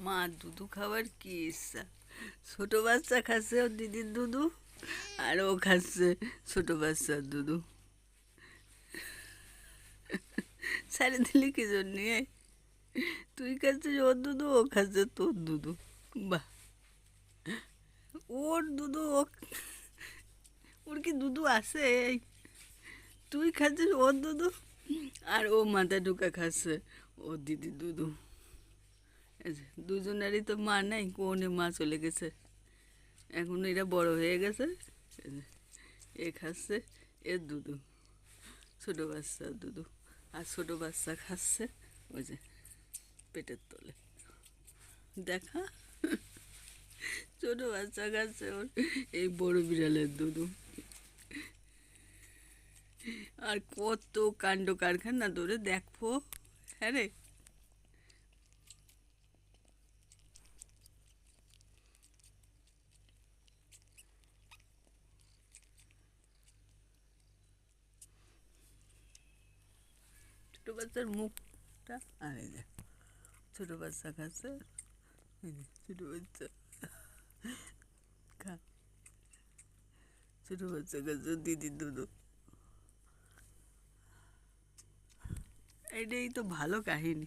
মা দুধু খাবার কি ইচ্ছা। ছোট বাচ্চা খাচ্ছে ওর দিদির দুধু, আর ও খাচ্ছে ছোট বাচ্চার দুধু। ছেড়ে দিলি কি জন্য? তুই খাচ্ছিস ওর দুধু, ও খাচ্ছে তোর দুধু। বাহ, ওর দুধু ওর কি দুধু আছে? তুই খাচ্ছিস ওর দুধু, আর ও মাথা ঢুকা খাচ্ছে ওর দিদির দুধু। এই যে, দুজনেরই তো মা নাই, কোনে মা চলে গেছে। এখন এরা বড় হয়ে গেছে। এই যে, এ খাচ্ছে এর দুধু, ছোটো বাচ্চার দুধু। আর ছোটো বাচ্চা খাচ্ছে ওই যে পেটের তলে। দেখা, ছোটো বাচ্চা খাচ্ছে ওর এই বড় বিড়ালের দুধু। আর কত কাণ্ড কারখানা ধরে দেখো। হ্যাঁ রে, ছোটো বাচ্চার মুখটা, আর এই যে ছোটো বাচ্চা খাচ্ছে। এই যে ছোটো বাচ্চা খা, ছোটো বাচ্চা খাচ্ছে দিদির দুধু। এটাই তো ভালো কাহিনী।